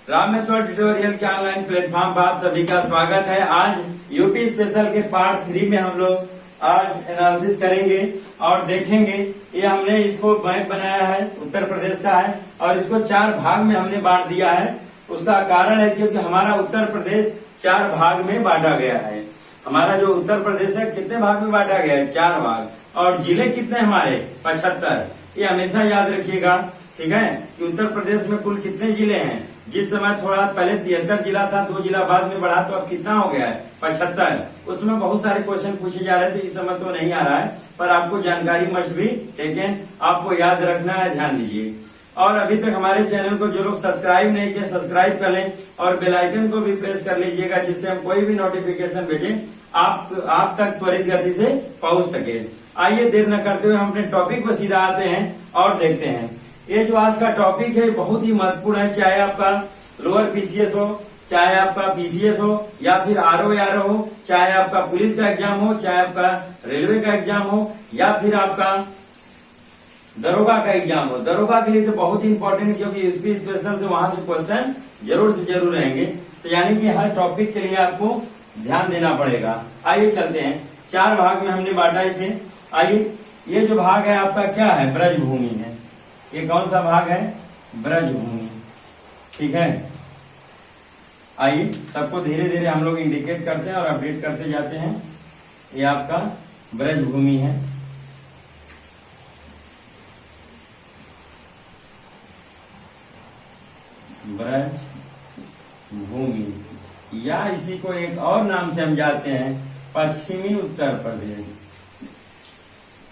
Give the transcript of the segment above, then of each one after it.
Rameshwar tutorial के online platform पर आप सभी का स्वागत है। आज यूपी स्पेशल के पार्ट 3 में हम लोग आज एनालिसिस करेंगे और देखेंगे। ये हमने इसको मैप बनाया है, उत्तर प्रदेश का है और इसको 4 भाग में हमने बांट दिया है। उसका कारण है क्योंकि हमारा उत्तर प्रदेश 4 भाग में बांटा गया है। हमारा जो उत्तर प्रदेश है कितने भाग में बांटा गया है? 4 भाग। और जिले कितने हमारे? 75। ये हमेशा याद रखिएगा, ठीक है, कि उत्तर प्रदेश में कुल कितने जिले हैं। जिस समय थोड़ा पहले 73 जिला था, 2 जिला बाद में बढ़ा, तो अब कितना हो गया है? 75। उसमें बहुत सारे क्वेश्चन पूछे जा रहे थे, इस समय तो नहीं आ रहा है, पर आपको जानकारी मस्ट भी, लेकिन आपको याद रखना है, ध्यान दीजिए। और अभी तक हमारे चैनल को जो लोग सब्सक्राइब नहीं किए, सब्सक्राइब कर लें और बेल आइकन को भी प्रेस कर लीजिएगा, जिससे हम कोई भी नोटिफिकेशन भेजें आप तक त्वरित गति से पहुंच सके। आइए देर न करते हुए हम अपने टॉपिक पर सीधा आते हैं और देखते हैं। ये जो आज का टॉपिक है बहुत ही महत्वपूर्ण है, चाहे आपका लोअर पीसीएस हो, चाहे आपका पीसीएस हो, या फिर आरओ हो, चाहे आपका पुलिस का एग्जाम हो, चाहे आपका रेलवे का एग्जाम हो, या फिर आपका दरोगा का एग्जाम हो। दरोगा के लिए तो बहुत ही इंपॉर्टेंट है, क्योंकि यूपी स्पेशल से वहां से क्वेश्चन जरूर से जरूर रहेंगे। तो यानी कि हर टॉपिक के लिए आपको ध्यान देना पड़ेगा। आइए चलते हैं, 4 भाग में हमने बांटा इसे। आइए, ये जो भाग है आपका क्या है? ब्रजभूमि है। ये कौन सा भाग है? ब्रजभूमि, ठीक है। आइए सबको धीरे धीरे हम लोग इंडिकेट करते हैं और अपडेट करते जाते हैं। ये आपका ब्रजभूमि है। ब्रजभूमि, या इसी को एक और नाम से हम जानते हैं पश्चिमी उत्तर प्रदेश।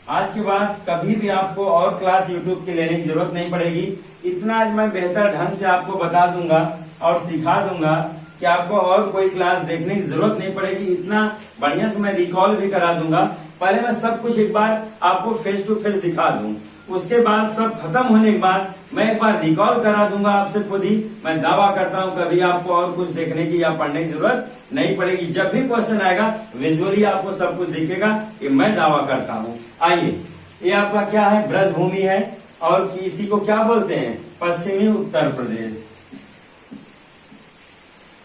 आज के बाद कभी भी आपको और क्लास यूट्यूब की लेने की जरूरत नहीं पड़ेगी। इतना आज मैं बेहतर ढंग से आपको बता दूंगा और सिखा दूंगा कि आपको और कोई क्लास देखने की जरूरत नहीं पड़ेगी। इतना बढ़िया से मैं रिकॉल भी करा दूंगा। पहले मैं सब कुछ एक बार आपको फेस टू फेस दिखा दूं, उसके बाद सब खत्म होने के बाद मैं एक बार रिकॉल करा दूंगा आपसे खुद ही। मैं दावा करता हूं कभी आपको और कुछ देखने की या पढ़ने की जरूरत नहीं पड़ेगी। जब भी क्वेश्चन आएगा विजुअली आपको सब कुछ दिखेगा, ये मैं दावा करता हूं। आइए, ये आपका क्या है? ब्रजभूमि है और इसी को क्या बोलते हैं? पश्चिमी उत्तर प्रदेश।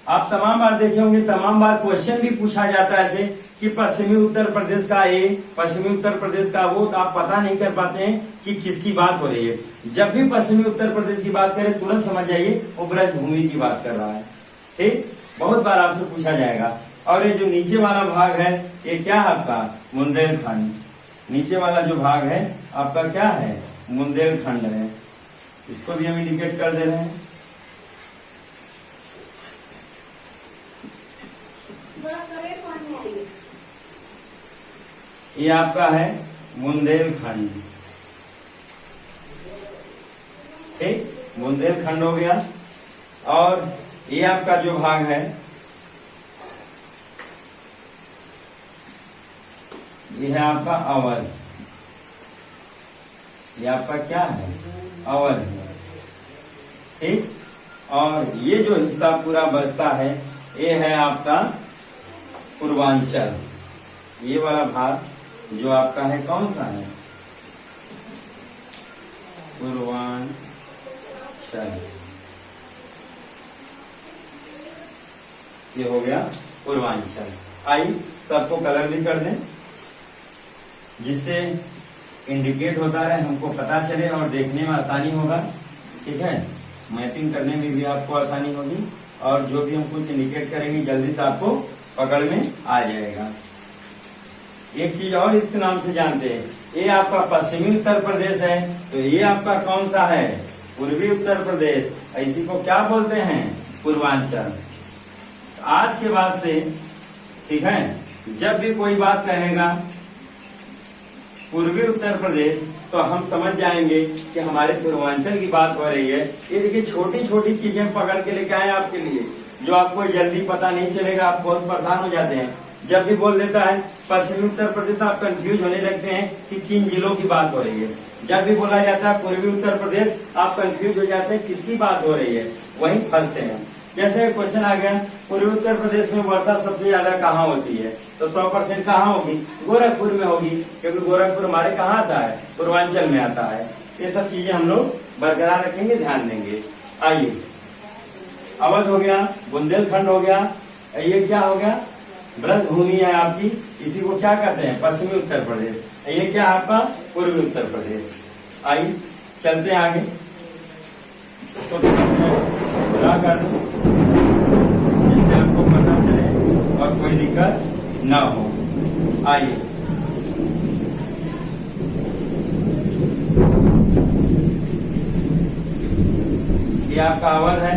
आप तमाम बार देखे होंगे, तमाम बार क्वेश्चन भी पूछा जाता है ऐसे कि पश्चिमी उत्तर प्रदेश का ये, पश्चिमी उत्तर प्रदेश का वो, तो आप पता नहीं कर पाते हैं कि किसकी बात हो रही है। जब भी पश्चिमी उत्तर प्रदेश की बात करें तुरंत समझ जाइए वो ब्रजभूमि की बात कर रहा है, ठीक। बहुत बार आपसे पूछा जाएगा। और ये जो नीचे वाला भाग है ये क्या है आपका? बुंदेलखंड। नीचे वाला जो भाग है आपका क्या है? बुंदेलखंड है। इसको भी हम इंडिकेट कर दे रहे हैं। ये आपका है बुंदेलखंड, ठीक, बुंदेलखंड हो गया। और ये आपका जो भाग है ये है आपका अवध। ये आपका क्या है? अवध है, ठीक। और ये जो हिस्सा पूरा बचता है ये है आपका पूर्वांचल। ये वाला भाग जो आपका है कौन सा है? पूर्वांचल। ये हो गया पूर्वांचल। आइए सबको कलर भी कर दें, जिससे इंडिकेट होता रहे, हमको पता चले और देखने में आसानी होगा, ठीक है। मैपिंग करने में भी आपको आसानी होगी और जो भी हम कुछ इंडिकेट करेंगे जल्दी से आपको पकड़ में आ जाएगा। एक चीज और इसके नाम से जानते हैं, ये आपका पश्चिमी उत्तर प्रदेश है, तो ये आपका कौन सा है? पूर्वी उत्तर प्रदेश। इसी को क्या बोलते हैं? पूर्वांचल। आज के बाद से, ठीक है, जब भी कोई बात कहेगा पूर्वी उत्तर प्रदेश तो हम समझ जाएंगे कि हमारे पूर्वांचल की बात हो रही है। ये देखिए छोटी छोटी चीजें पकड़ के लेके आए आपके लिए, जो आपको जल्दी पता नहीं चलेगा, आप बहुत परेशान हो जाते हैं। जब भी बोल देता है पश्चिमी उत्तर प्रदेश आप कंफ्यूज होने लगते हैं कि किन जिलों की बात हो रही है। जब भी बोला जाता है पूर्वी उत्तर प्रदेश आप कंफ्यूज हो जाते हैं किसकी बात हो रही है, वहीं फंसते हैं। जैसे क्वेश्चन आ गया पूर्वी उत्तर प्रदेश में वर्षा सबसे ज्यादा कहाँ होती है, तो 100% कहाँ होगी? गोरखपुर में होगी, क्योंकि गोरखपुर हमारे कहाँ आता है? पूर्वांचल में आता है। ये सब चीजें हम लोग बरकरार रखेंगे, ध्यान देंगे। आइए अवध हो गया, बुंदेलखंड हो गया, ये क्या हो गया, ब्रज भूमि है आपकी, इसी को क्या कहते हैं, पश्चिमी उत्तर प्रदेश। ये क्या है आपका, पूर्वी उत्तर प्रदेश। आइए चलते हैं आगे, इसको ड्रा कर दूं जिससे आपको पता चले और कोई दिक्कत ना हो। आइए ये आपका अवध है।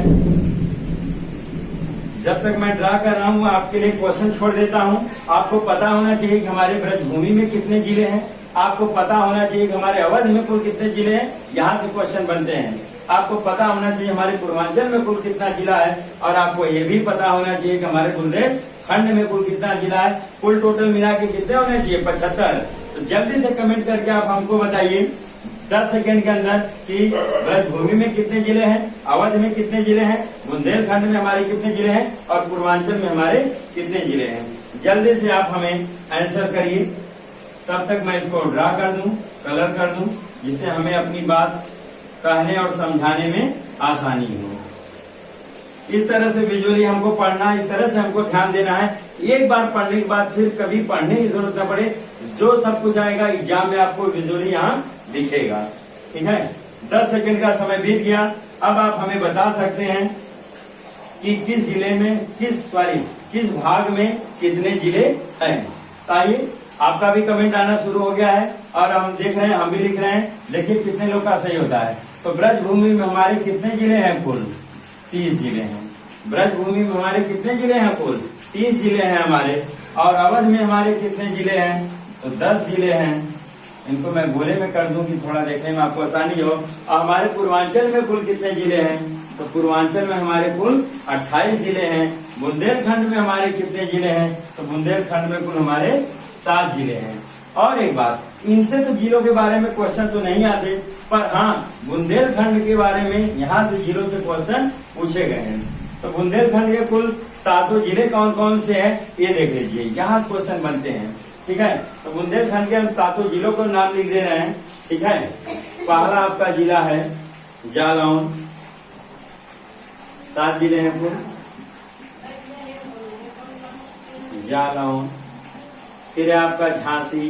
जब तक मैं ड्रा कर रहा हूँ आपके लिए क्वेश्चन छोड़ देता हूँ। आपको पता होना चाहिए कि हमारे ब्रजभूमि में कितने जिले हैं, आपको पता होना चाहिए कि हमारे अवध में कुल कितने जिले हैं, यहाँ से क्वेश्चन बनते हैं। आपको पता होना चाहिए हमारे पूर्वांचल में कुल कितना जिला है, और आपको ये भी पता होना चाहिए कि हमारे बुंदेलखंड में कुल कितना जिला है। कुल टोटल मिला के कितने होने चाहिए, 75। तो जल्दी से कमेंट करके आप हमको बताइए 10 सेकंड के अंदर कि ब्रजभूमि में कितने जिले हैं, अवध में कितने जिले हैं, बुंदेलखंड में हमारे कितने जिले हैं, और पूर्वांचल में हमारे कितने जिले हैं। जल्दी से आप हमें आंसर करिए, तब तक मैं इसको ड्रा कर दूं, कलर कर दूं, जिससे हमें अपनी बात कहने और समझाने में आसानी हो। इस तरह से विजुअली हमको पढ़ना है, इस तरह से हमको ध्यान देना है। एक बार पढ़ने के बाद फिर कभी पढ़ने की जरूरत न पड़े, जो सब कुछ आएगा एग्जाम में आपको विजुअली यहाँ दिखेगा। ठीक है, 10 सेकंड का समय बीत गया। अब आप हमें बता सकते हैं कि किस जिले में किस भाग में कितने जिले हैं। आइए, आपका भी कमेंट आना शुरू हो गया है और हम देख रहे हैं, हम भी लिख रहे हैं, लेकिन कितने लोग का सही होता है। तो ब्रजभूमि में हमारे कितने जिले हैं, कुल 30 जिले हैं। ब्रजभूमि में हमारे कितने जिले हैं, कुल 30 जिले हैं हमारे। और अवध में हमारे कितने जिले हैं, तो 10 जिले हैं। इनको मैं गोले में कर दूं कि थोड़ा देखने में आपको आसानी हो। और हमारे पूर्वांचल में कुल कितने जिले हैं, तो पूर्वांचल में हमारे कुल 28 जिले हैं। बुंदेलखंड में हमारे कितने जिले हैं, तो बुंदेलखंड में कुल हमारे 7 जिले हैं। और एक बात, इनसे तो जिलों के बारे में क्वेश्चन तो नहीं आते, पर हाँ बुंदेलखंड के बारे में यहाँ से जिलों से क्वेश्चन पूछे गए हैं। तो बुंदेलखंड के कुल 7 जिले कौन कौन से हैं, ये देख लीजिए, यहाँ से क्वेश्चन बनते हैं। ठीक है, तो बुंदेलखंड के हम 7 जिलों को नाम लिख दे रहे हैं। ठीक है, पहला आपका जिला है जालौन, 7 जिले हैं कुल, जालौन। फिर है आपका झांसी,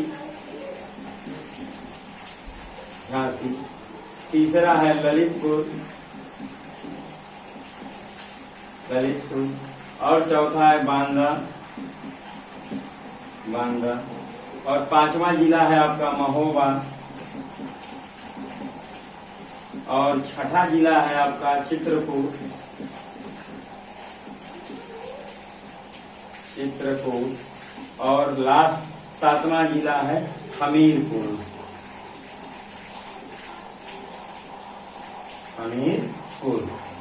तीसरा है ललितपुर, और चौथा है बांदा, और 5वां जिला है आपका महोबा, और 6ठा जिला है आपका चित्रकूट, और लास्ट 7वां जिला है हमीरपुर।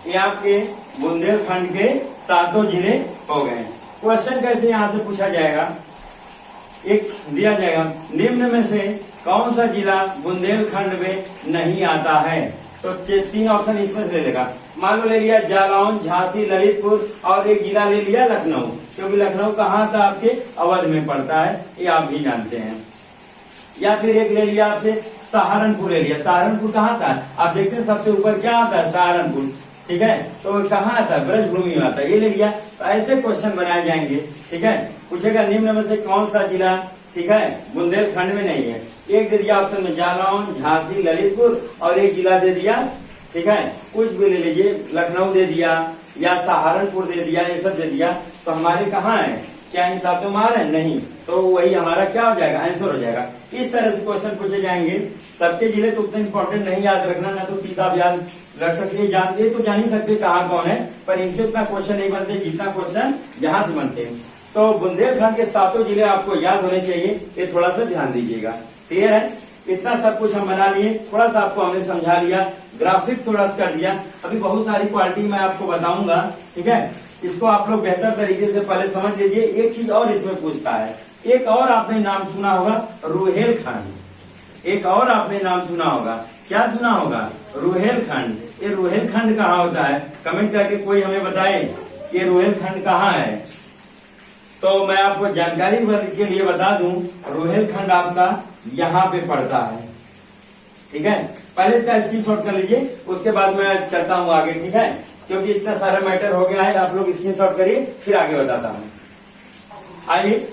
ये आपके बुंदेलखंड के 7 जिले हो गए। क्वेश्चन कैसे यहाँ से पूछा जाएगा, एक दिया जाएगा, निम्न में से कौन सा जिला बुंदेलखंड में नहीं आता है। तो 3 ऑप्शन इसमें से ले लेगा। मान लो ले लिया जालौन, झांसी, ललितपुर, और एक जिला ले लिया लखनऊ, क्योंकि लखनऊ कहाँ था, आपके अवध में पड़ता है, ये आप भी जानते हैं। या फिर एक ले लिया आपसे सहारनपुर ले लिया, सहारनपुर कहाँ था, आप देखते हैं सबसे ऊपर क्या आता है, सहारनपुर। ठीक है, तो कहाँ आता है, ब्रजभूमि में आता है, ये ले लिया। तो ऐसे क्वेश्चन बनाए जाएंगे। ठीक है, पूछेगा निम्न में से कौन सा जिला, ठीक है, बुंदेलखंड में नहीं है। एक दे दिया ऑप्शन में जालौन, झांसी, ललितपुर, और एक जिला दे दिया। ठीक है, कुछ भी ले लीजिए, लखनऊ दे दिया या सहारनपुर दे दिया, ये सब दे दिया। तो हमारे कहाँ है, क्या इन सातों में आ रहे हैं, नहीं, तो वही हमारा क्या हो जाएगा, आंसर हो जाएगा। इस तरह से क्वेश्चन पूछे जाएंगे। सबके जिले तो उतने इंपॉर्टेंट नहीं याद रखना, ना तो 30 आप याद रख सकते हैं, जानते तो जान ही सकते कहाँ कौन है, पर इनसे उतना क्वेश्चन नहीं बनते जितना क्वेश्चन यहाँ से बनते हैं। तो बुंदेलखंड के 7 जिले आपको याद होने चाहिए, ये थोड़ा सा ध्यान दीजिएगा। क्लियर है, इतना सब कुछ हम बना लिए, थोड़ा सा आपको हमने समझा लिया, ग्राफिक थोड़ा सा कर दिया। अभी बहुत सारी क्वालिटी मैं आपको बताऊंगा। ठीक है, इसको आप लोग बेहतर तरीके से पहले समझ लीजिए। एक चीज और इसमें पूछता है, एक और आपने नाम सुना होगा, रुहेलखंड। एक और आपने नाम सुना होगा, क्या सुना होगा, रुहेलखंड। ये रुहेलखंड कहाँ होता है, कमेंट करके कोई हमें बताए ये रुहेलखंड कहाँ है। तो मैं आपको जानकारी के लिए बता दूं, रुहेलखंड आपका यहाँ पे पड़ता है। ठीक है, पहले इसका स्क्रीनशॉट कर लीजिए, उसके बाद मैं चलता हूँ आगे। ठीक है, क्योंकि इतना सारा मैटर हो गया है। आप लोग स्क्रीनशॉट करिए, फिर आगे बताता हूँ। आइए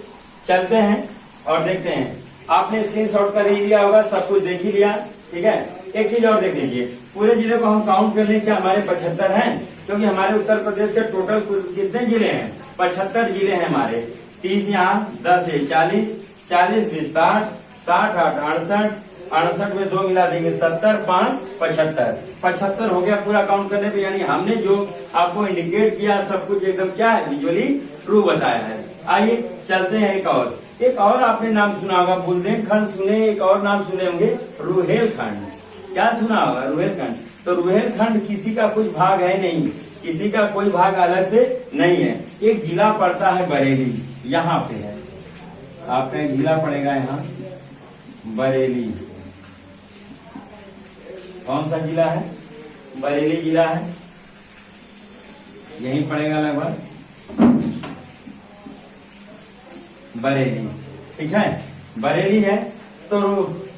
चलते हैं और देखते हैं। आपने स्क्रीनशॉट कर ही लिया होगा, सब कुछ देख ही लिया, ठीक है। एक चीज और देख लीजिए, पूरे जिले को हम काउंट कर लें, क्या हमारे 75 हैं? क्योंकि हमारे उत्तर प्रदेश के टोटल कितने जिले हैं? 75 जिले हैं हमारे। 30 यहाँ, 10 है 40, 40 20 60, 60 8 68, 68 में 2 मिला देंगे 70, 5 75, 75 हो गया पूरा काउंट करने पे। यानी हमने जो आपको इंडिकेट किया सब कुछ एकदम क्या है, विजुअली ट्रू बताया है। आइए चलते हैं। एक और आपने नाम सुना होगा, बुंदेलखंड सुने, एक और नाम सुने होंगे रुहेलखंड। क्या सुना होगा? रुहेलखंड। तो रुहेलखंड किसी का कुछ भाग है नहीं, किसी का कोई भाग अलग से नहीं है। एक जिला पड़ता है बरेली, यहाँ पे है आपका एक जिला पड़ेगा यहाँ बरेली। कौन सा जिला है? बरेली जिला है, यही पड़ेगा लगभग बरेली, ठीक है। बरेली है तो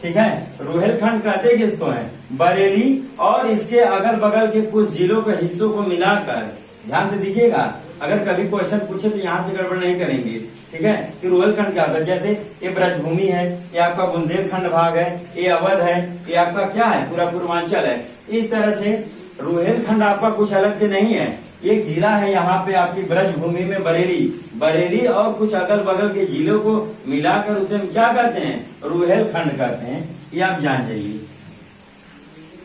ठीक है, रुहेलखंड कहते किसको है? बरेली और इसके अगल बगल के कुछ जिलों के हिस्सों को मिलाकर। ध्यान से देखिएगा, अगर कभी क्वेश्चन पूछे तो यहाँ से गड़बड़ नहीं करेंगे, ठीक है। कि रुहेलखंड क्या होता है? जैसे ये ब्रजभूमि है, ये आपका बुंदेलखंड भाग है, ये अवध है, ये आपका क्या है? पूरा पूर्वांचल है। इस तरह से रुहेलखंड आपका कुछ अलग से नहीं है, एक जिला है यहाँ पे आपकी ब्रजभूमि में बरेली और कुछ अगल बगल के जिलों को मिलाकर उसे हम क्या कहते हैं? रुहेलखंड कहते हैं। ये आप जान जाइए,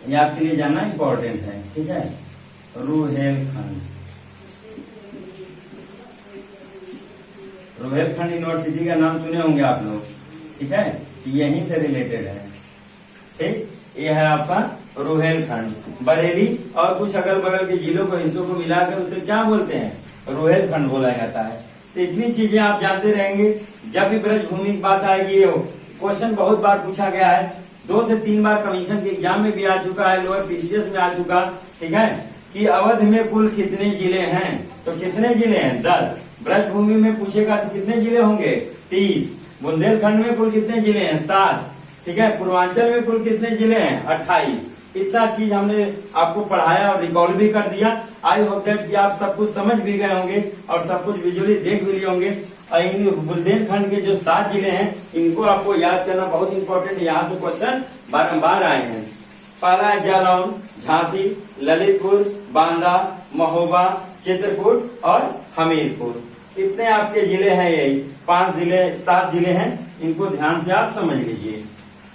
ये आपके लिए जानना इम्पोर्टेंट है, ठीक है। रुहेलखंड, रुहेलखंड यूनिवर्सिटी का नाम सुने होंगे आप लोग, ठीक है। यहीं से रिलेटेड है, ठीक। ये है आपका रुहेलखंड, बरेली और कुछ अगल बगल के जिलों को हिस्सों को मिलाकर उसे क्या बोलते हैं? रुहेलखंड बोला जाता है। तो इतनी चीजें आप जानते रहेंगे। जब भी ब्रजभूमि की बात आएगी, क्वेश्चन बहुत बार पूछा गया है, 2 से 3 बार कमीशन के एग्जाम में भी आ चुका है, लोअर पीसीएस में आ चुका, ठीक है। कि अवध में कुल कितने जिले हैं? तो कितने जिले हैं? 10। ब्रजभूमि में पूछेगा तो कितने जिले होंगे? 30। बुंदेलखंड में कुल कितने जिले हैं? 7, ठीक है। पूर्वांचल में कुल कितने जिले हैं? 28। इतना चीज हमने आपको पढ़ाया और रिकॉल भी कर दिया। आई होप दैट कि आप सब कुछ समझ भी गए होंगे और सब कुछ विजुअली देख भी लिए होंगे। बुंदेलखंड के जो 7 जिले हैं, इनको आपको याद करना बहुत इंपॉर्टेंट है। यहाँ से क्वेश्चन बारंबार आए हैं। पहला है जालौन, झांसी, ललितपुर, बांदा, महोबा, चित्रकूट और हमीरपुर। इतने आपके जिले हैं, यही 5 जिले 7 जिले हैं, इनको ध्यान से आप समझ लीजिए।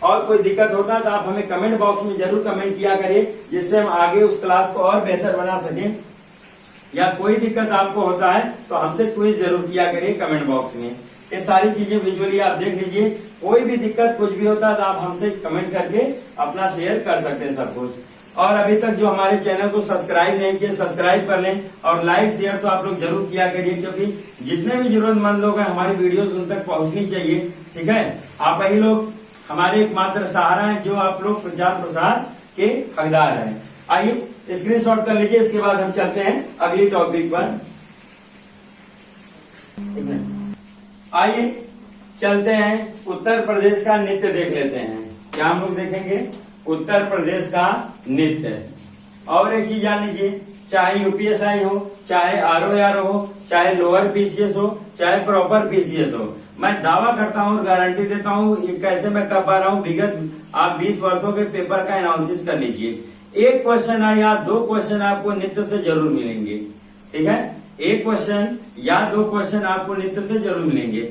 और कोई दिक्कत होता है तो आप हमें कमेंट बॉक्स में जरूर कमेंट किया करिए, जिससे हम आगे उस क्लास को और बेहतर बना सकें। या कोई दिक्कत आपको होता है तो हमसे क्विज जरूर किया करिए कमेंट बॉक्स में। ये सारी चीजें विजुअली आप देख लीजिए। कोई भी दिक्कत कुछ भी होता है तो आप हमसे कमेंट करके अपना शेयर कर सकते हैं सब कुछ। और अभी तक जो हमारे चैनल को सब्सक्राइब नहीं किए, सब्सक्राइब कर लें और लाइक शेयर तो आप लोग जरूर किया करिए, क्योंकि जितने भी जरूरतमंद लोग हैं हमारी वीडियोस उन तक पहुंचनी चाहिए, ठीक है। आप ही लोग हमारे एकमात्र सहारा है, जो आप लोग प्रचार प्रसार के हकदार हैं। आइए स्क्रीनशॉट कर लीजिए, इसके बाद हम चलते हैं अगली टॉपिक पर। आइए चलते हैं, उत्तर प्रदेश का नृत्य देख लेते हैं। क्या हम लोग देखेंगे? उत्तर प्रदेश का नृत्य। और एक चीज जान लीजिए, चाहे यूपीएसआई हो, चाहे आरओआर हो, चाहे लोअर पीसीएस हो, चाहे प्रॉपर पीसीएस हो, मैं दावा करता हूँ और गारंटी देता हूँ, ये कैसे मैं कर पा रहा हूँ, विगत आप 20 वर्षों के पेपर का एनालिसिस कर लीजिए। एक क्वेश्चन या 2 क्वेश्चन आपको नृत्य से जरूर मिलेंगे, ठीक है। एक क्वेश्चन या 2 क्वेश्चन आपको नृत्य से जरूर मिलेंगे।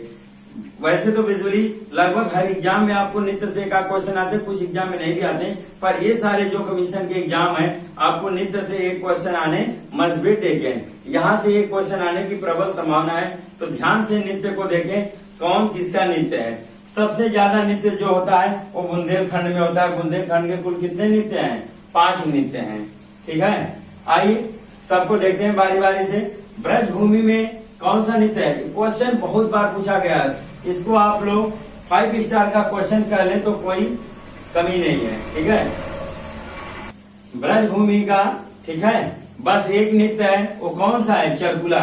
वैसे तो विजुअली लगभग हर एग्जाम में आपको नृत्य से एक क्वेश्चन आते हैं, कुछ एग्जाम में नहीं भी आते, पर ये सारे जो कमीशन के एग्जाम है आपको नृत्य से एक क्वेश्चन आने मस्ट बी टेकन। यहाँ से एक क्वेश्चन आने की प्रबल संभावना है, तो ध्यान से नृत्य को देखें, कौन किसका नृत्य है। सबसे ज्यादा नृत्य जो होता है वो बुंदेलखंड में होता है। बुंदेलखंड के कुल कितने नृत्य हैं? 5 नृत्य हैं, ठीक है। आइए सबको देखते हैं बारी बारी से। ब्रजभूमि में कौन सा नृत्य है? क्वेश्चन बहुत बार पूछा गया है, इसको आप लोग 5 स्टार का क्वेश्चन कर लें तो कोई कमी नहीं है, ठीक है। ब्रजभूमि का, ठीक है, बस एक नृत्य है, वो कौन सा है? चरकुला,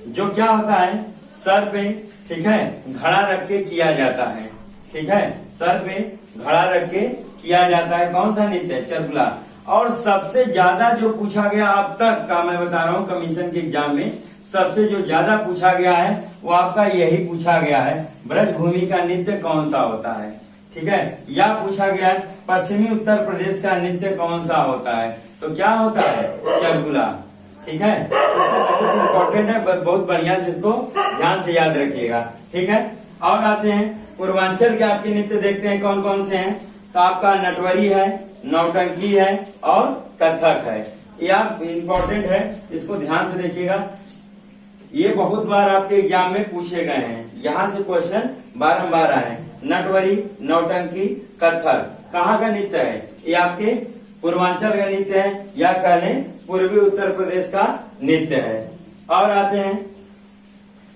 जो क्या होता है सर पे, ठीक है, घड़ा रख के किया जाता है, ठीक है, सर पे घड़ा रख के किया जाता है। कौन सा नृत्य है? चरकुला। और सबसे ज्यादा जो पूछा गया अब तक का, मैं बता रहा हूँ कमीशन के एग्जाम में सबसे जो ज्यादा पूछा गया है वो आपका यही पूछा गया है, ब्रजभूमि का नृत्य कौन सा होता है। ठीक है, या पूछा गया है पश्चिमी उत्तर प्रदेश का नृत्य कौन सा होता है, तो क्या होता है, चरगुला। ठीक है, बहुत इम्पोर्टेंट है, बहुत बढ़िया से इसको ध्यान से याद रखिएगा। ठीक है, और आते हैं पूर्वांचल के आपके नृत्य देखते हैं कौन कौन से हैं। तो आपका नटवरी है, नौटंकी है और कथक है। ये आप इम्पोर्टेंट है, इसको ध्यान से देखिएगा। ये बहुत बार आपके एग्जाम में पूछे गए हैं, यहाँ से क्वेश्चन बारंबार आए। नटवरी, नौटंकी, कथक कहाँ का नृत्य है, ये आपके पूर्वांचल का नृत्य है या कह लें पूर्वी उत्तर प्रदेश का नृत्य है। और आते हैं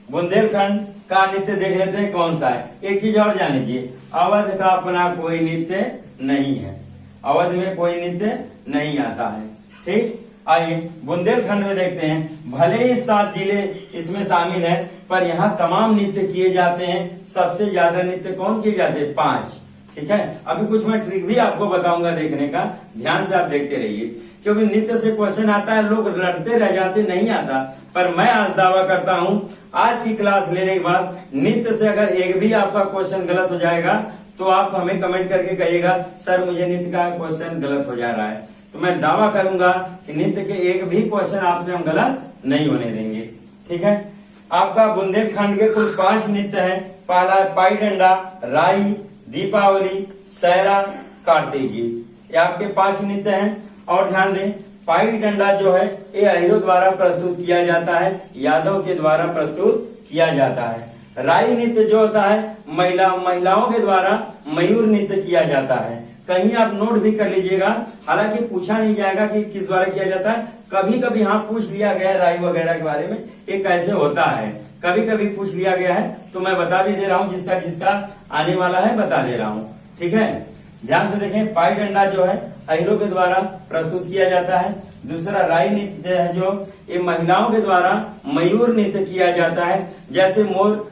बुंदेलखंड का नृत्य देख लेते हैं कौन सा है। एक चीज और जान लीजिए, अवध का अपना कोई नृत्य नहीं है, अवध में कोई नृत्य नहीं आता है। ठीक, आइए बुंदेलखंड में देखते हैं। भले ही 7 जिले इसमें शामिल है पर यहाँ तमाम नृत्य किए जाते हैं। सबसे ज्यादा नृत्य कौन किए जाते हैं, 5। ठीक है, अभी कुछ मैं ट्रिक भी आपको बताऊंगा देखने का, ध्यान से आप देखते रहिए, क्योंकि नृत्य से क्वेश्चन आता है, लोग लड़ते रह जाते, नहीं आता। पर मैं आज दावा करता हूँ आज की क्लास लेने के बाद नृत्य से अगर एक भी आपका क्वेश्चन गलत हो जाएगा तो आप हमें कमेंट करके कहिएगा सर मुझे नृत्य का क्वेश्चन गलत हो जा रहा है, तो मैं दावा करूंगा कि नृत्य के एक भी क्वेश्चन आपसे हम गलत नहीं होने देंगे। ठीक है, आपका बुंदेलखंड के कुल 5 नृत्य है। पहला पाई डंडा, राई, दीपावली, सैरा, कार्तिक गीत, ये आपके 5 नृत्य हैं। और ध्यान दें, पाई डंडा जो है ये अहिरों द्वारा प्रस्तुत किया जाता है, यादव के द्वारा प्रस्तुत किया जाता है। राई नृत्य जो होता है महिलाओं के द्वारा मयूर नृत्य किया जाता है। कहीं आप नोट भी कर लीजिएगा, हालांकि पूछा नहीं जाएगा कि किस द्वारा किया जाता है। कभी कभी हाँ पूछ लिया गया है राई वगैरह के बारे में, ये कैसे होता है, कभी कभी पूछ लिया गया है, तो मैं बता भी दे रहा हूँ, जिसका जिसका आने वाला है बता दे रहा हूँ। ठीक है, ध्यान से देखें, पाई डंडा जो है अहिरों के द्वारा प्रस्तुत किया जाता है। दूसरा राई नृत्य है जो ये महिलाओं के द्वारा मयूर नृत्य किया जाता है। जैसे मोर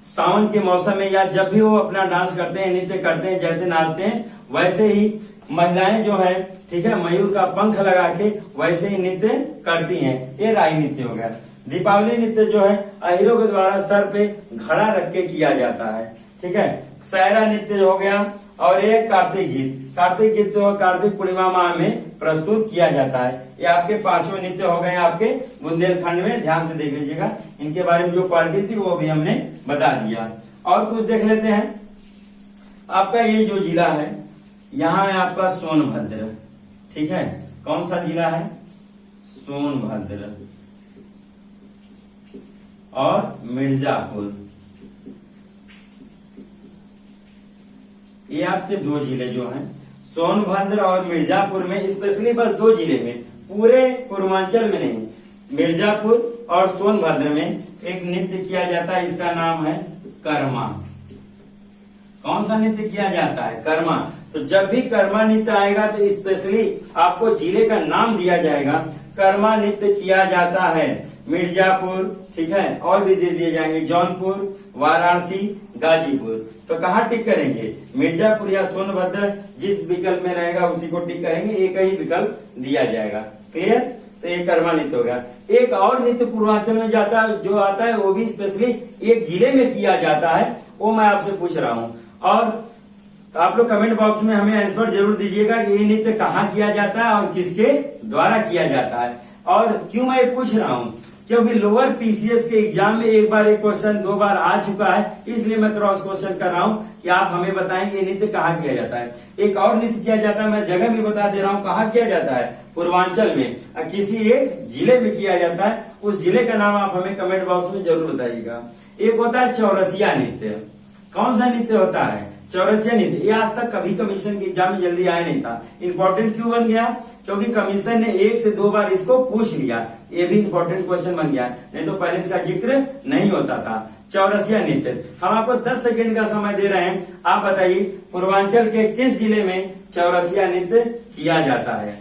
सावन के मौसम में या जब भी वो अपना डांस करते हैं, नृत्य करते हैं, जैसे नाचते हैं, वैसे ही महिलाएं जो है, ठीक है, मयूर का पंख लगा के वैसे ही नृत्य करती हैं। ये राई नृत्य हो गया। दीपावली नृत्य जो है अहिरों के द्वारा सर पे घड़ा रख के किया जाता है। ठीक है, सैरा नृत्य हो गया। और एक कार्तिक गीत, कार्तिक गीत तो कार्तिक पूर्णिमा माह में प्रस्तुत किया जाता है। ये आपके 5 नृत्य हो गए आपके बुंदेलखंड में, ध्यान से देख लीजिएगा। इनके बारे में जो क्वालिटी थी वो भी हमने बता दिया। और कुछ देख लेते हैं। आपका ये जो जिला है यहाँ है आपका सोनभद्र। ठीक है, कौन सा जिला है, सोनभद्र और मिर्जापुर, ये आपके 2 जिले जो हैं, सोनभद्र और मिर्जापुर में, स्पेशली बस 2 जिले में, पूरे पूर्वांचल में नहीं, मिर्जापुर और सोनभद्र में एक नृत्य किया जाता है, इसका नाम है कर्मा। कौन सा नृत्य किया जाता है, कर्मा। तो जब भी कर्मा नृत्य आएगा तो स्पेशली आपको जिले का नाम दिया जाएगा। कर्मा नृत्य किया जाता है मिर्जापुर, ठीक है, और भी दे दिए जाएंगे, जौनपुर, वाराणसी, गाजीपुर। तो कहाँ टिक करेंगे, मिर्जापुर या सोनभद्र, जिस विकल्प में रहेगा उसी को टिक करेंगे, एक ही विकल्प दिया जाएगा। क्लियर, तो ये कर्मा नृत्य हो गया। एक और नृत्य पूर्वांचल में जाता है जो आता है, वो भी स्पेशली एक जिले में किया जाता है, वो मैं आपसे पूछ रहा हूँ। और तो आप लोग कमेंट बॉक्स में हमें आंसर जरूर दीजिएगा कि ये नृत्य कहाँ किया जाता है और किसके द्वारा किया जाता है। और क्यों मैं ये पूछ रहा हूँ, क्योंकि लोअर पीसीएस के एग्जाम में एक बार एक क्वेश्चन 2 बार आ चुका है, इसलिए मैं क्रॉस क्वेश्चन कर रहा हूँ कि आप हमें बताएं कि ये नृत्य कहाँ किया जाता है। एक और नृत्य किया जाता है, मैं जगह भी बता दे रहा हूँ कहाँ किया जाता है, पूर्वांचल में, किसी एक जिले में किया जाता है। उस जिले का नाम आप हमें कमेंट बॉक्स में जरूर बताइएगा। एक होता है चौरसिया नृत्य। कौन सा नृत्य होता है, चौरसिया नृत्य। ये आज तक कभी कमीशन के एग्जाम में जल्दी आया नहीं था। इंपॉर्टेंट क्यों बन गया, क्योंकि कमीशन ने 1 से 2 बार इसको पूछ लिया, ये भी इंपॉर्टेंट क्वेश्चन बन गया, नहीं तो पहले इसका जिक्र नहीं होता था। चौरसिया नृत्य, हम आपको 10 सेकंड का समय दे रहे हैं, आप बताइए पूर्वांचल के किस जिले में चौरसिया नृत्य किया जाता है।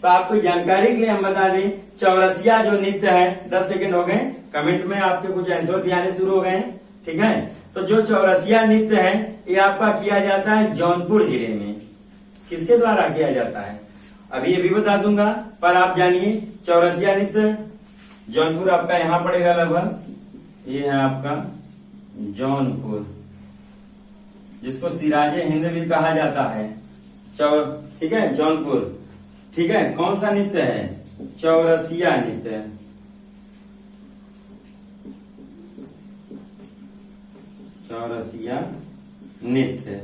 तो आपको जानकारी के लिए हम बता दें, चौरसिया जो नृत्य है, 10 सेकंड हो गए, कमेंट में आपके कुछ आंसर भी आने शुरू हो गए, ठीक है। तो जो चौरसिया नृत्य है ये आपका किया जाता है जौनपुर जिले में। किसके द्वारा किया जाता है, अभी ये भी बता दूंगा, पर आप जानिए चौरसिया नृत्य जौनपुर आपका यहाँ पड़ेगा लगभग, ये है आपका जौनपुर, जिसको सिराजे हिंद भी कहा जाता है। ठीक है, जौनपुर। ठीक है, कौन सा नृत्य है? चौरसिया नृत्य। चौरसिया नृत्य।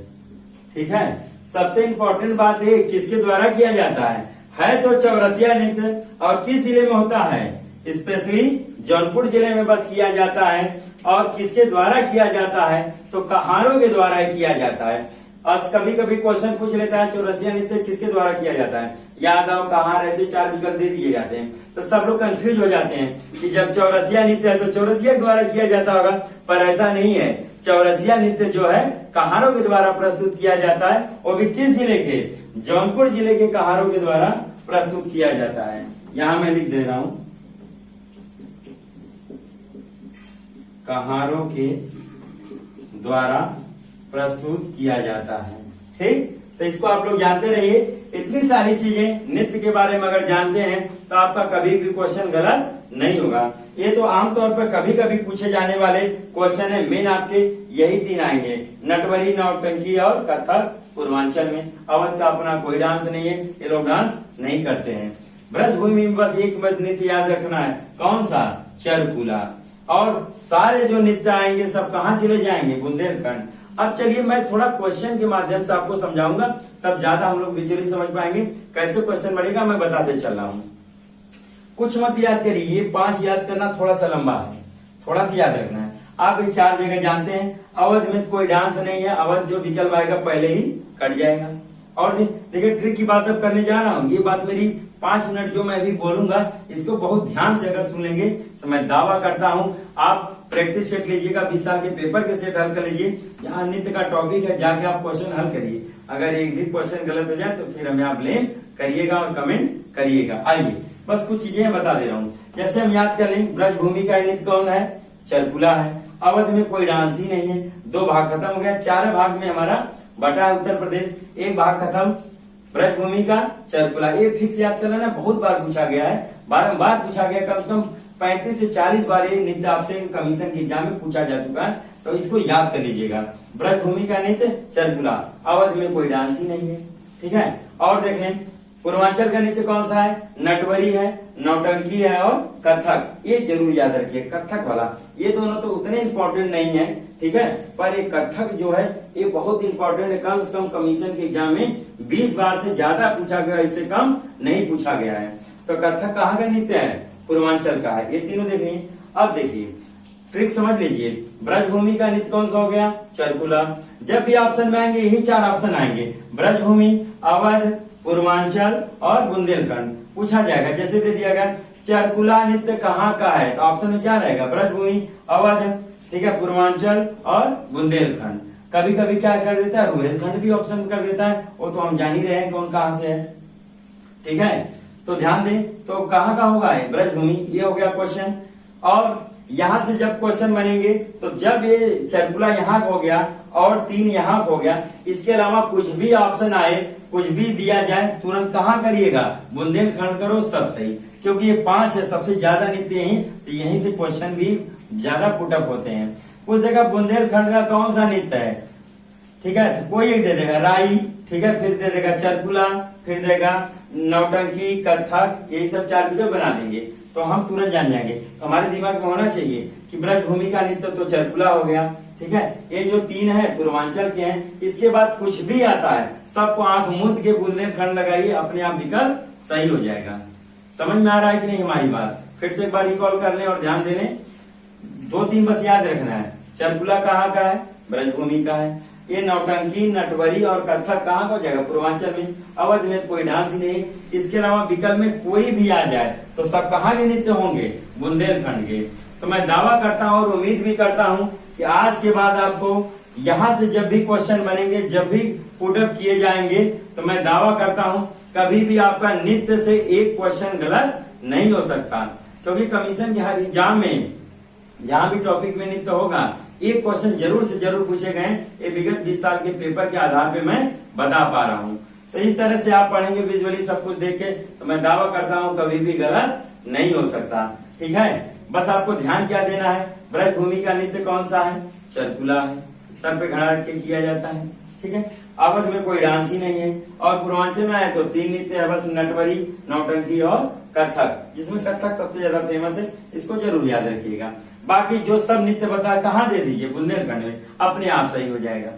ठीक है, सबसे इंपॉर्टेंट बात है किसके द्वारा किया जाता है तो चौरसिया नृत्य, और किस जिले में होता है? स्पेशली जौनपुर जिले में बस किया जाता है। और किसके द्वारा किया जाता है? तो कहारों के द्वारा किया जाता है। और कभी कभी क्वेश्चन पूछ लेता है चौरसिया नृत्य किसके द्वारा किया जाता है? यादव, कहार, ऐसे 4 विकल्प दे दिए जाते हैं, तो सब लोग कंफ्यूज हो जाते हैं कि जब चौरसिया नृत्य है तो चौरसिया के द्वारा किया जाता होगा, पर ऐसा नहीं है। चौरसिया नृत्य जो है कहारों के द्वारा प्रस्तुत किया जाता है, वो भी किस जिले के? जौनपुर जिले के कहारों के द्वारा प्रस्तुत किया जाता है। यहां मैं लिख दे रहा हूं, कहारों के द्वारा प्रस्तुत किया जाता है। ठीक, तो इसको आप लोग जानते रहिए। इतनी सारी चीजें नृत्य के बारे में अगर जानते हैं तो आपका कभी भी क्वेश्चन गलत नहीं होगा। ये तो आमतौर पर कभी कभी पूछे जाने वाले क्वेश्चन है। मेन आपके यही 3 आएंगे, नटवरी, नौटंकी और कथक। पूर्वांचल में अवध का अपना कोई डांस नहीं है, ये लोग डांस नहीं करते हैं। ब्रजभूमि में बस एक नृत्य याद रखना है, कौन सा? चरकुला। और सारे जो नृत्य आएंगे सब कहाँ चले जाएंगे? बुंदेलखंड। अब चलिए मैं थोड़ा क्वेश्चन के माध्यम से आपको समझाऊंगा, तब ज्यादा हम लोग विजुअली समझ पाएंगे। कैसे क्वेश्चन बढ़ेगा मैं बताते चल रहा हूँ। कुछ मत याद करिए, ये 5 याद करना थोड़ा सा लंबा है, थोड़ा सा याद रखना है। आप ये 4 जगह जानते हैं। अवध में कोई डांस नहीं है, अवध जो विकल्प आएगा पहले ही कट जाएगा। और देखिए ट्रिक की बात अब करने जा रहा हूँ। ये बात मेरी 5 मिनट जो मैं अभी बोलूंगा, इसको बहुत ध्यान से अगर सुन लेंगे तो मैं दावा करता हूँ आप प्रैक्टिस सेट लीजिएगा, 20 साल के पेपर के सेट हल कर लीजिए। यहाँ नृत्य का टॉपिक है, जाके आप क्वेश्चन हल करिए। अगर एक भी क्वेश्चन गलत हो जाए तो फिर हमें आप ब्लेम करिएगा और कमेंट करिएगा। आइए बस कुछ चीजें बता दे रहा हूँ। जैसे हम याद कर लें, ब्रजभूमि का नृत्य कौन है? चरकुला है। अवध में कोई डांस ही नहीं है। 2 भाग खत्म हो गया, 4 भाग में हमारा बटा है उत्तर प्रदेश। 1 भाग खत्म, ब्रजभूमि का चरकुला। ये फिक्स याद कर लेना, बहुत बार पूछा गया है, बारंबार पूछा गया। कम से कम 35 से 40 बार ये नृत्य आपसे कमीशन के एग्जाम में पूछा जा चुका है, तो इसको याद कर लीजिएगा। ब्रजभूमि का नृत्य चरकुला, अवध में कोई डांस ही नहीं है। ठीक है, और देखें पूर्वांचल का नृत्य कौन सा है? नटवरी है, नौटंकी है और कथक। ये जरूर याद रखिए, कथक वाला। ये दोनों तो उतने इम्पोर्टेंट नहीं है, ठीक है, पर ये कथक जो है ये बहुत इंपॉर्टेंट है। कम से कम कमीशन के एग्जाम में 20 बार से ज्यादा पूछा गया, इससे कम नहीं पूछा गया है। तो कथक कहाँ का नृत्य है? पूर्वांचल का है। ये तीनों देखिए। अब देखिए ट्रिक समझ लीजिए, ब्रजभूमि का नृत्य कौन सा हो गया? चरकुला। जब भी ऑप्शन में आएंगे यही 4 ऑप्शन आएंगे, ब्रजभूमि, अवध, पूर्वांचल और बुंदेलखंड। पूछा जाएगा, जैसे दे दिया गया चरकुला नृत्य कहाँ का है, तो ऑप्शन में क्या रहेगा? ब्रजभूमि, अवध, ठीक है, पूर्वांचल और बुंदेलखंड। कभी कभी क्या कर देता है, रुहेलखंड भी ऑप्शन कर देता है, वो तो हम जान ही रहे हैं कौन कहाँ से है। ठीक है, तो ध्यान दें, तो कहाँ का होगा? ब्रजभूमि। ये हो गया क्वेश्चन। और यहां से जब क्वेश्चन बनेंगे तो जब ये चरकुला यहाँ हो गया और 3 यहाँ हो गया, इसके अलावा कुछ भी ऑप्शन आए, कुछ भी दिया जाए, तुरंत कहाँ करिएगा? बुंदेलखंड करो, सब सही। क्योंकि ये 5 है, सबसे ज्यादा नृत्य यही, तो यहीं से क्वेश्चन भी ज्यादा पुटअप होते हैं। पूछ देगा बुंदेलखंड का कौन सा नृत्य है, ठीक है, तो कोई एक दे देगा राई, ठीक है, फिर दे देगा चरकुला, फिर देगा नौटंकी, कथक, यही सब 4 वीडियो बना देंगे तो हम तुरंत जान जाएंगे। तो हमारे दिमाग में होना चाहिए कि ब्रजभूमि का नृत्य तो चरकुला हो गया, ठीक है। ये जो 3 है पूर्वांचल के हैं। इसके बाद कुछ भी आता है सबको आंख मूंद के बुंदेलखंड लगाइए, अपने आप विकल्प सही हो जाएगा। समझ में आ रहा है कि नहीं हमारी बात? फिर से एक बार रिकॉल कर लें और ध्यान दे लें। 2-3 बस याद रखना है। चरकुला कहाँ का है? ब्रजभूमि का है। ये नौटंकी, नटवरी और कथक कहाँ का हो जाएगा? पूर्वांचल में। अवध में कोई डांस ही नहीं। इसके अलावा विकल्प में कोई भी आ जाए तो सब कहाँ के नृत्य होंगे? बुंदेलखंड के। तो मैं दावा करता हूँ और उम्मीद भी करता हूँ कि आज के बाद आपको यहाँ से जब भी क्वेश्चन बनेंगे, जब भी पुटअप किए जाएंगे, तो मैं दावा करता हूँ कभी भी आपका नृत्य से एक क्वेश्चन गलत नहीं हो सकता। क्योंकि कमीशन के हर एग्जाम में जहाँ भी टॉपिक में नृत्य होगा, एक क्वेश्चन जरूर से जरूर पूछे गए। ये विगत 20 साल के पेपर के आधार पे मैं बता पा रहा हूँ। तो इस तरह से आप पढ़ेंगे विजुअली सब कुछ देख के, तो मैं दावा करता हूँ कभी भी गलत नहीं हो सकता। ठीक है, बस आपको ध्यान क्या देना है, ब्रज भूमि का नृत्य कौन सा है, चरकुला है, सर पे खड़ा रख के किया जाता है। ठीक है, अवध में कोई डांस ही नहीं है। और पूर्वांचल में आए तो 3 नृत्य है बस, नटवरी, नौटंकी और कथक, जिसमें कथक सबसे ज्यादा फेमस है, इसको जरूर याद रखिएगा। बाकी जो सब नृत्य बता कहाँ दे दीजिए, बुंदेलखंड में, अपने आप सही हो जाएगा।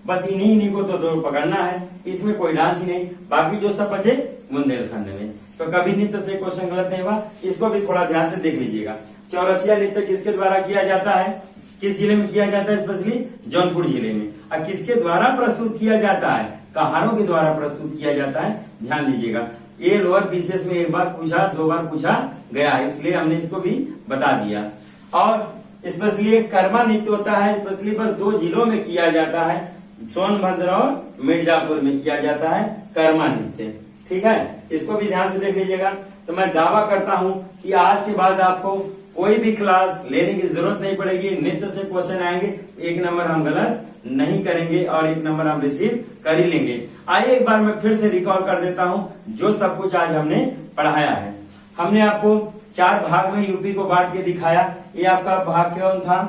बस इन्हीं को तो 2 पकड़ना है, इसमें कोई डांस ही नहीं, बाकी जो सब बचे बुंदेलखंड में। तो कभी नृत्य से क्वेश्चन गलत नहीं हुआ, इसको भी थोड़ा ध्यान से देख लीजिएगा। चौरसिया नृत्य किसके द्वारा किया जाता है, किस जिले में किया जाता है, स्पेशली जौनपुर जिले में। और किसके द्वारा प्रस्तुत किया जाता है, कहारों के द्वारा प्रस्तुत किया जाता है, ध्यान दीजिएगा। ये लोअर पीसीएस में 1 बार पूछा, 2 बार पूछा गया, इसलिए हमने इसको भी बता दिया। और स्पेशली एक कर्मा नृत्य होता है, स्पेशली बस 2 जिलों में किया जाता है, सोनभद्र और मिर्जापुर में किया जाता है कर्मा नृत्य। ठीक है, इसको भी ध्यान से देख लीजिएगा। तो मैं दावा करता हूं कि आज के बाद आपको कोई भी क्लास लेने की जरूरत नहीं पड़ेगी, नृत्य से क्वेश्चन आएंगे, 1 नंबर हम गलत नहीं करेंगे और 1 नंबर हम रिसीव कर ही लेंगे। आइए एक बार मैं फिर से रिकॉल कर देता हूं जो सब कुछ आज हमने पढ़ाया है। हमने आपको 4 भाग में यूपी को बांट के दिखाया। ये आपका भाग कौन था,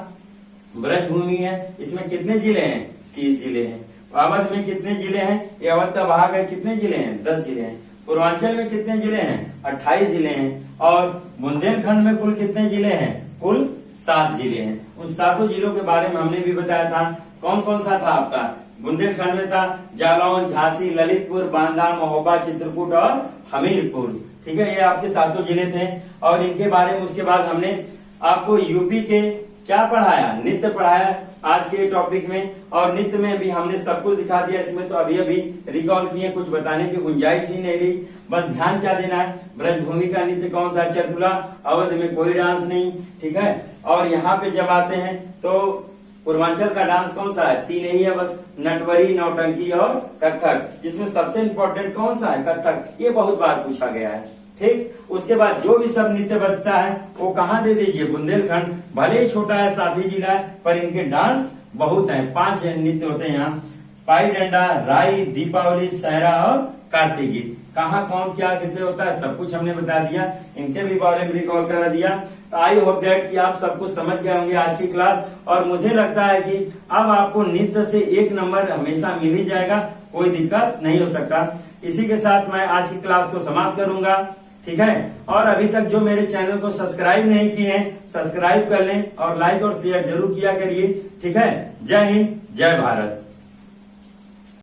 ब्रज भूमि है, इसमें कितने जिले हैं, 30 जिले हैं। अवध में कितने जिले हैं, ये अवध का भाग है, कितने जिले हैं, 10 जिले हैं। पूर्वांचल में कितने जिले हैं, 28 जिले हैं। और बुंदेलखंड में कुल कितने जिले हैं, कुल 7 जिले हैं। उन 7 जिलों के बारे में हमने भी बताया था। कौन कौन सा था आपका, बुंदेलखंड में था जालौन, झांसी, ललितपुर, बांदा, महोबा, चित्रकूट और हमीरपुर। ठीक है, ये आपके 7 जिले थे। और इनके बारे में उसके बाद हमने आपको यूपी के क्या पढ़ाया, नृत्य पढ़ाया आज के टॉपिक में। और नृत्य में भी हमने सब कुछ दिखा दिया, इसमें तो अभी अभी रिकॉल किए, कुछ बताने की गुंजाइश ही नहीं रही। बस ध्यान क्या देना है, ब्रजभूमि का नृत्य कौन सा, चरकुला, अवध में कोई डांस नहीं। ठीक है, और यहाँ पे जब आते हैं तो पूर्वांचल का डांस कौन सा है, 3 ही है बस, नटवरी, नौटंकी और कथक, जिसमें सबसे इम्पोर्टेंट कौन सा है, कथक। ये बहुत बार पूछा गया है। ठीक, उसके बाद जो भी सब नृत्य बचता है वो कहाँ दे दीजिए, बुंदेलखंड। भले ही छोटा है, 7 ही जिला है, पर इनके डांस बहुत हैं। 5 नृत्य होते हैं यहाँ, पाई डंडा, राई, दीपावली, सहरा और कार्तिक गीत। कहाँ कौन क्या किसे होता है सब कुछ हमने बता दिया, इनके भी बारे में रिकॉल करा दिया। तो आई होप दैट कि आप सब कुछ समझ गए होंगे आज की क्लास। और मुझे लगता है कि अब आपको नृत्य से 1 नंबर हमेशा मिल ही जाएगा, कोई दिक्कत नहीं हो सकता। इसी के साथ मैं आज की क्लास को समाप्त करूंगा। ठीक है, और अभी तक जो मेरे चैनल को सब्सक्राइब नहीं किए हैं, सब्सक्राइब कर लें और लाइक और शेयर जरूर किया करिए। ठीक है, जय हिंद, जय भारत।